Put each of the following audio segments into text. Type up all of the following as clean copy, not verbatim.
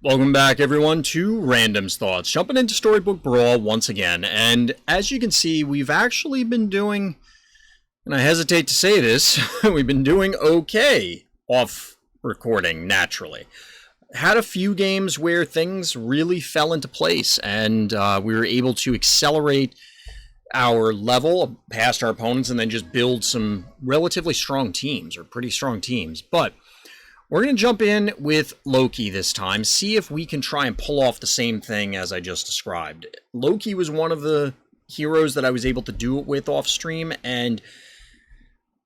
Welcome back, everyone, to Random's Thoughts. Jumping into Storybook Brawl once again, and as you can see, we've actually been doing, and I hesitate to say this, we've been doing okay off recording, naturally. Had a few games where things really fell into place, and we were able to accelerate our level past our opponents and then just build some relatively strong teams, or pretty strong teams. But we're going to jump in with Loki this time, see if we can try and pull off the same thing as I just described. Loki was one of the heroes that I was able to do it with off stream, and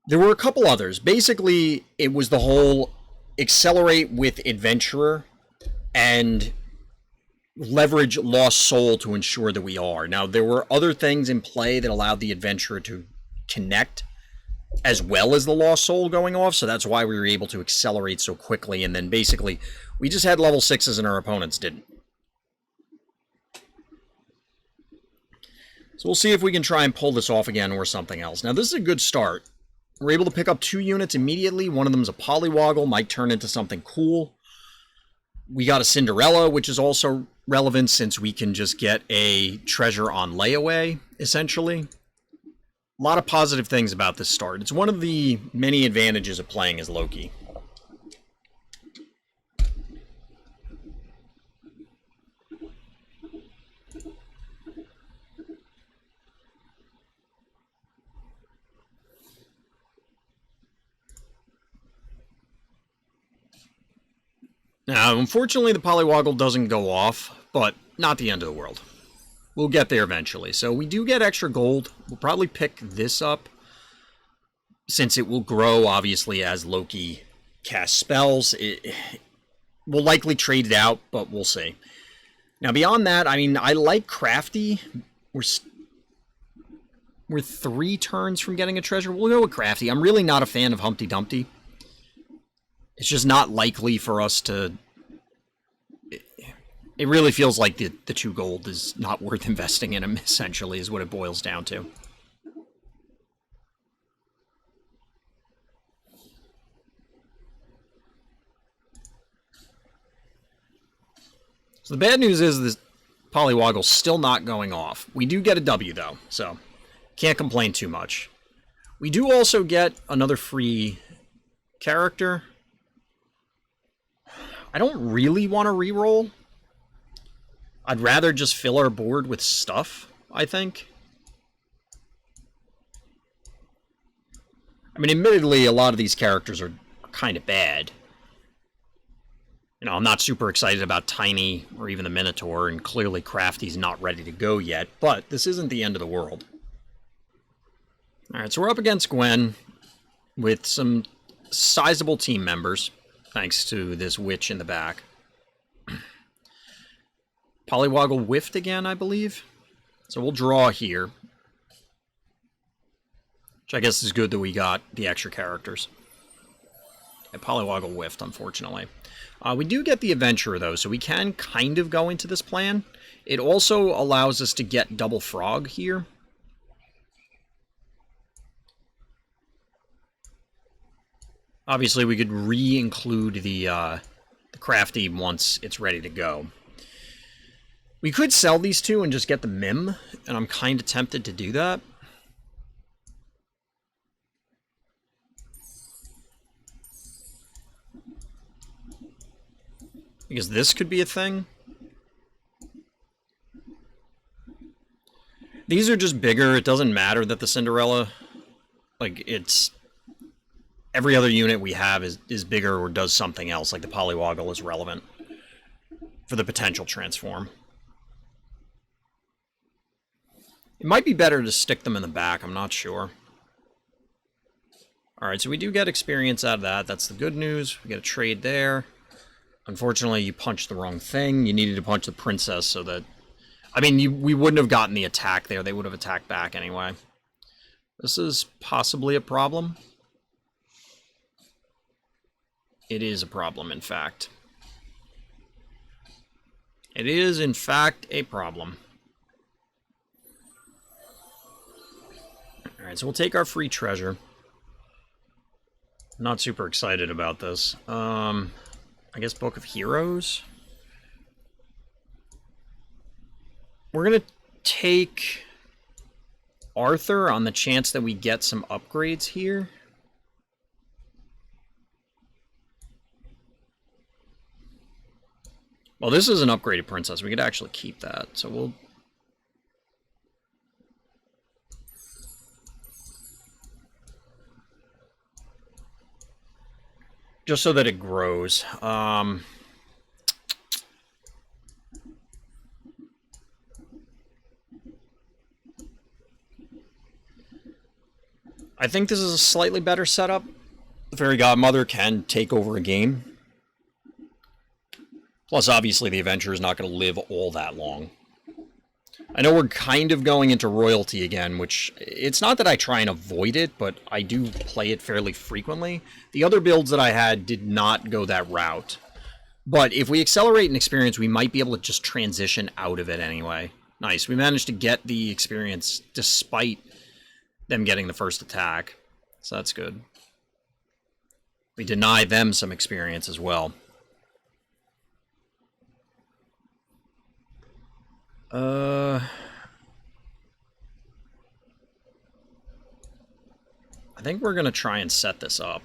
there were a couple others. Basically, it was the whole accelerate with Adventurer and leverage Lost Soul to ensure that we are. Now, there were other things in play that allowed the Adventurer to connect as well as the Lost Soul going off, so that's why we were able to accelerate so quickly, and then basically, we just had level 6s and our opponents didn't. So we'll see if we can try and pull this off again or something else. Now, this is a good start. We're able to pick up 2 units immediately. One of them is a Polywoggle, might turn into something cool. We got a Cinderella, which is also relevant since we can just get a treasure on layaway, essentially. A lot of positive things about this start. It's one of the many advantages of playing as Loki. Now, unfortunately, the Polywoggle doesn't go off, but not the end of the world. We'll get there eventually. So we do get extra gold. We'll probably pick this up, since it will grow, obviously, as Loki casts spells. We'll likely trade it out, but we'll see. Now, beyond that, I mean, I like Crafty. We're 3 turns from getting a treasure. We'll go with Crafty. I'm really not a fan of Humpty Dumpty. It's just not likely for us to... It really feels like the 2 gold is not worth investing in him, essentially, is what it boils down to. So the bad news is this Polywoggle's still not going off. We do get a W, though, so can't complain too much. We do also get another free character. I don't really want to reroll. I'd rather just fill our board with stuff, I think. I mean, admittedly, a lot of these characters are kind of bad. You know, I'm not super excited about Tiny or even the Minotaur, and clearly Crafty's not ready to go yet, but this isn't the end of the world. Alright, so we're up against Gwen with some sizable team members, thanks to this witch in the back. Polywoggle whiffed again, I believe. So we'll draw here. Which I guess is good that we got the extra characters. And Polywoggle whiffed, unfortunately. We do get the Adventurer, though, so we can kind of go into this plan. It also allows us to get Double Frog here. Obviously, we could re-include the Crafty once it's ready to go. We could sell these 2 and just get the Mim, and I'm kind of tempted to do that. Because this could be a thing. These are just bigger. It doesn't matter that the Cinderella, like, it's... Every other unit we have is bigger or does something else, like the Polywoggle is relevant for the potential transform. It might be better to stick them in the back, I'm not sure. Alright, so we do get experience out of that. That's the good news. We get a trade there. Unfortunately, you punched the wrong thing. You needed to punch the princess so that... I mean, we wouldn't have gotten the attack there. They would have attacked back anyway. This is possibly a problem. It is a problem, in fact. It is, in fact, a problem. Alright, so we'll take our free treasure. Not super excited about this. I guess Book of Heroes. We're going to take Arthur on the chance that we get some upgrades here. Well, this is an upgraded princess. We could actually keep that. So we'll... just so that it grows. I think this is a slightly better setup. The Fairy Godmother can take over a game. Plus, obviously, the adventure is not going to live all that long. I know we're kind of going into royalty again, which it's not that I try and avoid it, but I do play it fairly frequently. The other builds that I had did not go that route. But if we accelerate an experience, we might be able to just transition out of it anyway. Nice. We managed to get the experience despite them getting the first attack. So that's good. We deny them some experience as well. I think we're going to try and set this up.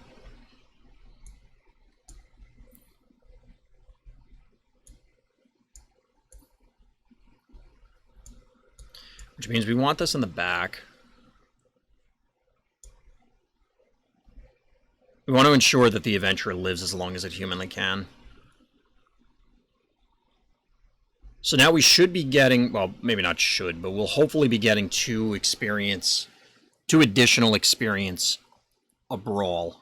Which means we want this in the back. We want to ensure that the adventurer lives as long as it humanly can. So now we should be getting, well, maybe not should, but we'll hopefully be getting two additional experience a brawl.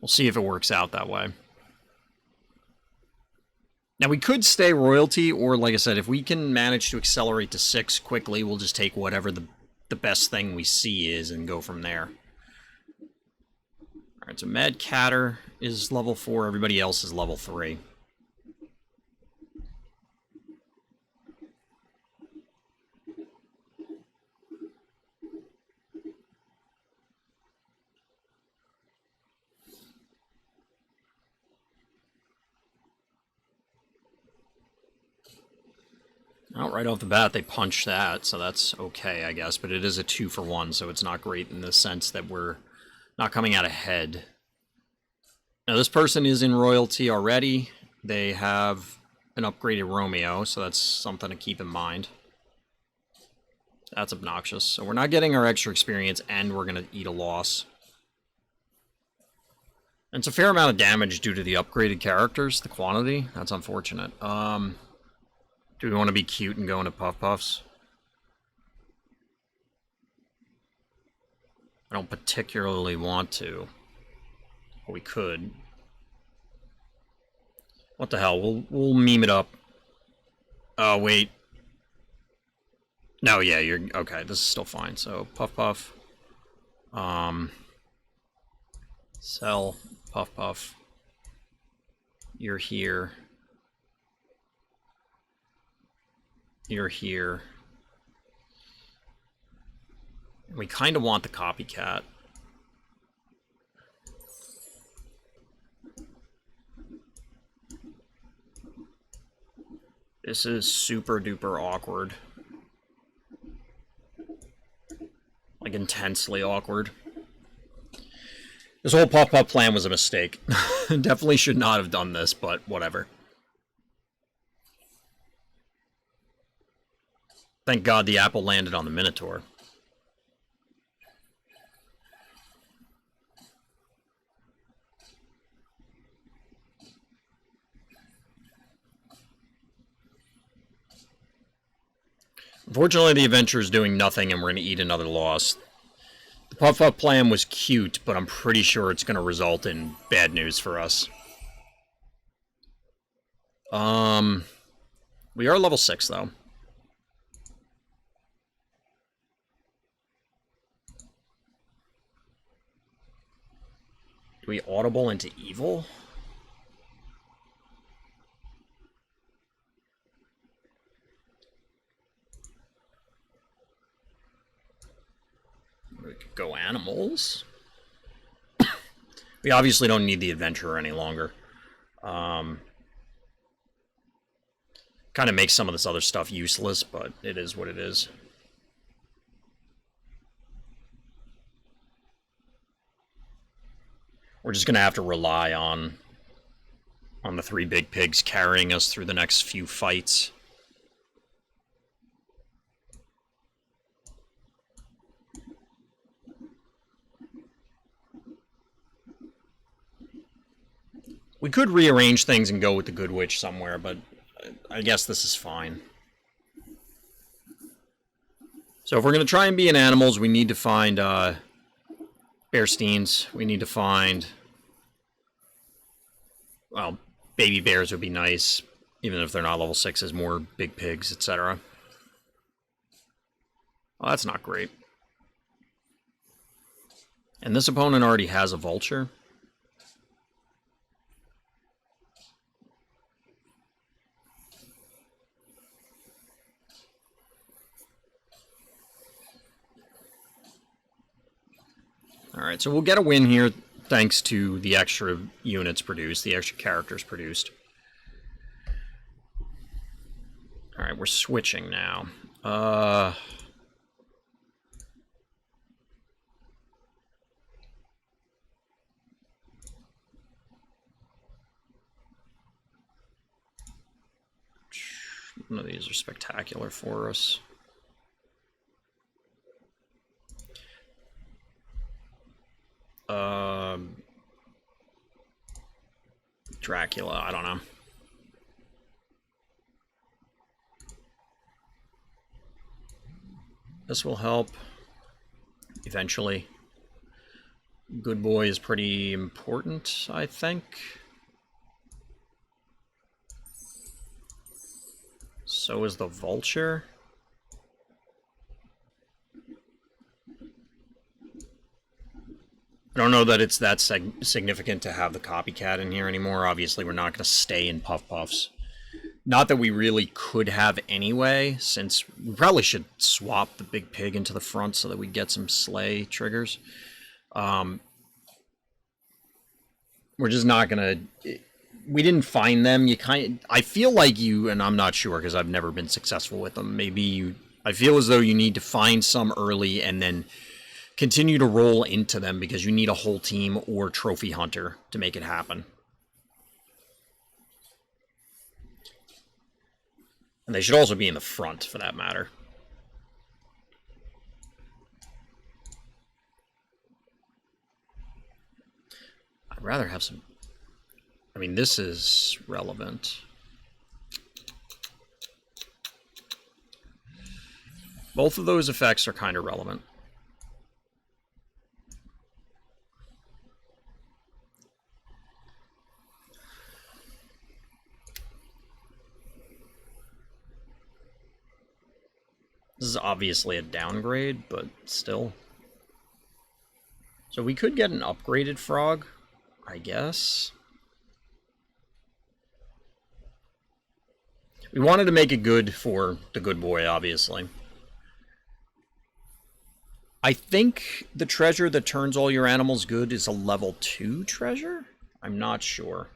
We'll see if it works out that way. Now we could stay royalty, or like I said, if we can manage to accelerate to 6 quickly, we'll just take whatever the best thing we see is and go from there. Alright, so Mad Catter is level 4, everybody else is level 3. Well, right off the bat, they punch that, so that's okay, I guess. But it is a 2-for-1, so it's not great in the sense that we're not coming out ahead. Now, this person is in royalty already. They have an upgraded Romeo, so that's something to keep in mind. That's obnoxious. So we're not getting our extra experience, and we're going to eat a loss. And it's a fair amount of damage due to the upgraded characters, the quantity. That's unfortunate. Do we want to be cute and go into Puff Puffs? I don't particularly want to. But we could. What the hell? We'll meme it up. Oh, wait. No, yeah, you're... okay, this is still fine. So, Puff Puff. Sell. Puff Puff. You're here. You're here. We kind of want the copycat. This is super duper awkward. Like, intensely awkward. This whole Puff-Puff plan was a mistake. Definitely should not have done this, but whatever. Thank God the apple landed on the Minotaur. Unfortunately, the adventure is doing nothing and we're going to eat another loss. The Puff-Up plan was cute, but I'm pretty sure it's going to result in bad news for us. We are level 6, though. Do we audible into evil? We could go animals. We obviously don't need the adventurer any longer. Kind of makes some of this other stuff useless, but it is what it is. We're just going to have to rely on the 3 big pigs carrying us through the next few fights. We could rearrange things and go with the Good Witch somewhere, but I guess this is fine. So if we're going to try and be in animals, we need to find Bearsteins. We need to find... Well, baby bears would be nice, even if they're not level 6s, more big pigs, etc. Well, that's not great. And this opponent already has a vulture. Alright, so we'll get a win here thanks to the extra units produced, the extra characters produced. Alright, we're switching now. None of these are spectacular for us. Dracula, I don't know. This will help eventually. Good Boy is pretty important, I think. So is the Vulture. I don't know that it's that significant to have the copycat in here anymore. Obviously, we're not going to stay in Puff Puffs. Not that we really could have anyway, since we probably should swap the big pig into the front so that we get some sleigh triggers. We're just not going to... We didn't find them. I feel like you, and I'm not sure because I've never been successful with them. Maybe you... I feel as though you need to find some early and then continue to roll into them because you need a whole team or trophy hunter to make it happen. And they should also be in the front, for that matter. I'd rather have some... I mean, this is relevant. Both of those effects are kind of relevant. This is obviously a downgrade, but still. So we could get an upgraded frog, I guess. We wanted to make it good for the Good Boy, obviously. I think the treasure that turns all your animals good is a level 2 treasure? I'm not sure.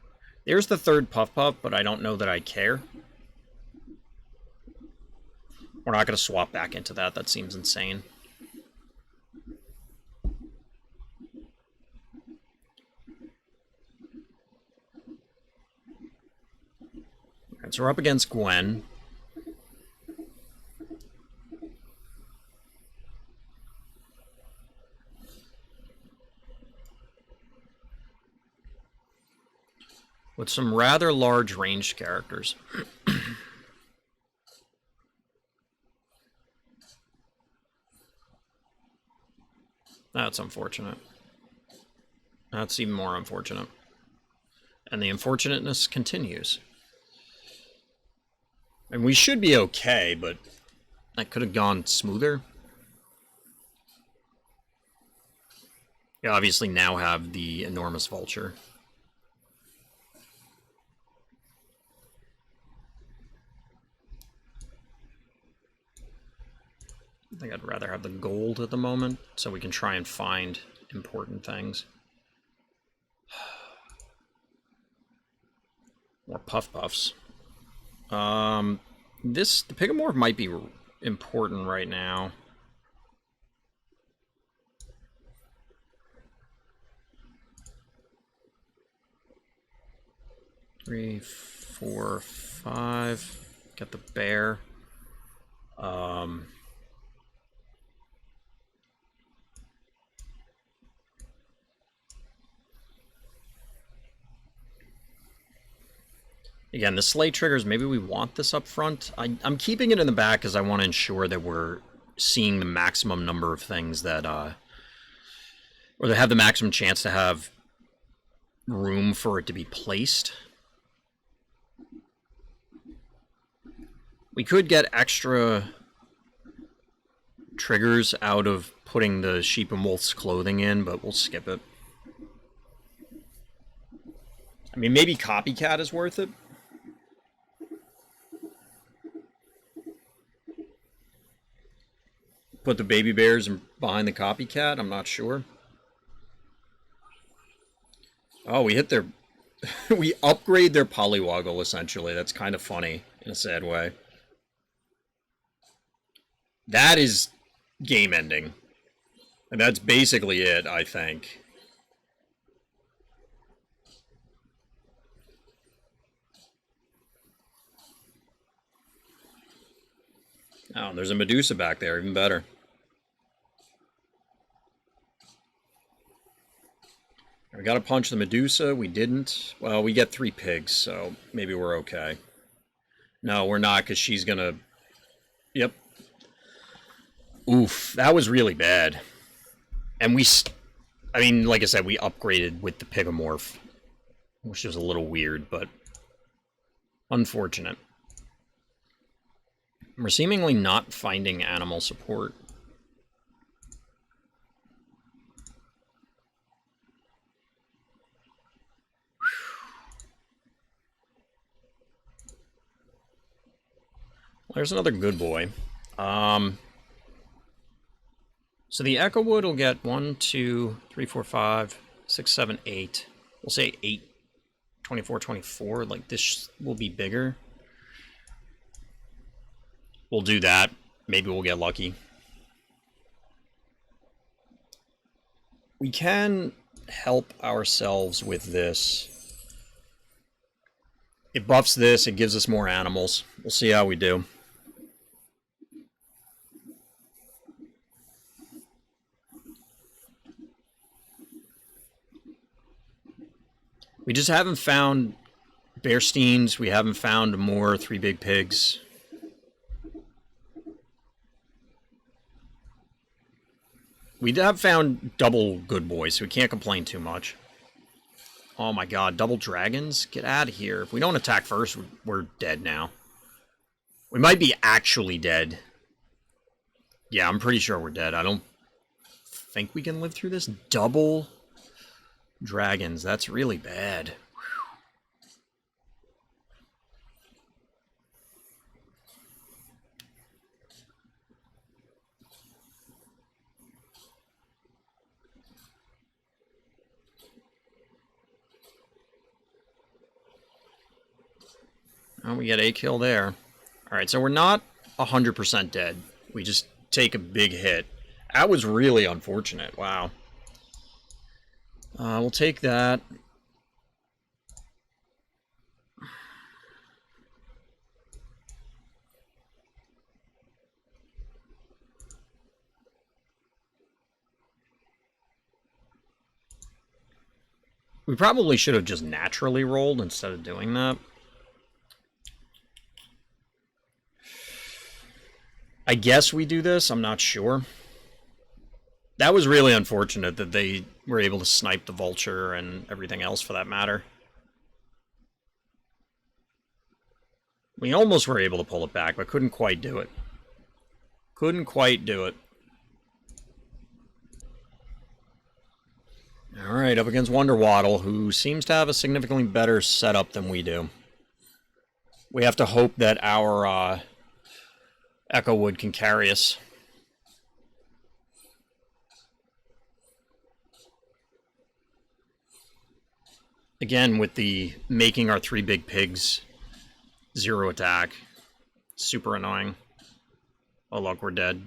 There's the third Puff Puff, but I don't know that I care. We're not going to swap back into that. That seems insane. Alright, so we're up against Gwen. With some rather large ranged characters. That's unfortunate. That's even more unfortunate. And the unfortunateness continues. And we should be okay, but that could have gone smoother. You obviously now have the enormous vulture. I think I'd rather have the gold at the moment, so we can try and find important things. More Puff Puffs. The Pigomorph might be important right now. Three, 4, 5. Got the bear. Again, the sleigh triggers, maybe we want this up front. I'm keeping it in the back because I want to ensure that we're seeing the maximum number of things that, or they have the maximum chance to have room for it to be placed. We could get extra triggers out of putting the sheep and wolf's clothing in, but we'll skip it. I mean, maybe copycat is worth it. Put the baby bears behind the copycat? I'm not sure. Oh, we hit their... we upgrade their polywoggle, essentially. That's kind of funny, in a sad way. That is game ending. And that's basically it, I think. Oh, there's a Medusa back there, even better. We gotta punch the Medusa, we didn't. Well, we get 3 pigs, so maybe we're okay. No, we're not, because she's gonna... Yep. Oof, that was really bad. And I mean, like I said, we upgraded with the Pigomorph, which was a little weird, but unfortunate. We're seemingly not finding animal support. Well, there's another good boy. So the Echo Wood will get 1, 2, 3, 4, 5, 6, 7, 8. We'll say 8, 24, 24. Like, this will be bigger. We'll do that. Maybe we'll get lucky. We can help ourselves with this. It buffs this, it gives us more animals. We'll see how we do. We just haven't found Bearsteins. We haven't found more 3 big pigs. We have found double good boys, so we can't complain too much. Oh my god, double dragons? Get out of here. If we don't attack first, we're dead now. We might be actually dead. Yeah, I'm pretty sure we're dead. I don't think we can live through this. Double dragons. That's really bad. Oh, we get a kill there. Alright, so we're not 100% dead. We just take a big hit. That was really unfortunate. Wow. We'll take that. We probably should have just naturally rolled instead of doing that. I guess we do this. I'm not sure. That was really unfortunate that they were able to snipe the vulture and everything else for that matter. We almost were able to pull it back, but couldn't quite do it. Couldn't quite do it. Alright, up against Wonder Waddle, who seems to have a significantly better setup than we do. We have to hope that our Echo Wood can carry us. Again, with the making our 3 big pigs 0 attack. Super annoying. Oh, look, we're dead.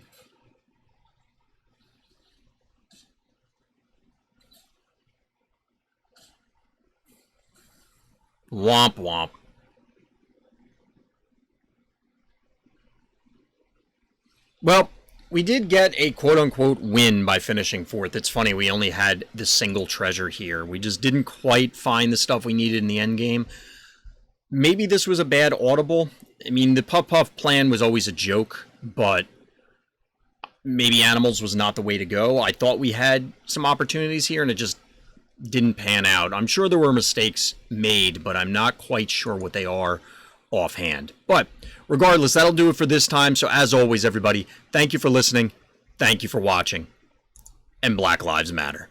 Womp womp. Well, we did get a quote-unquote win by finishing 4th. It's funny, we only had the single treasure here. We just didn't quite find the stuff we needed in the end game. Maybe this was a bad audible. I mean, the Puff Puff plan was always a joke, but maybe animals was not the way to go. I thought we had some opportunities here, and it just didn't pan out. I'm sure there were mistakes made, but I'm not quite sure what they are offhand. But regardless, that'll do it for this time. So as always, everybody, thank you for listening. Thank you for watching. And Black Lives Matter.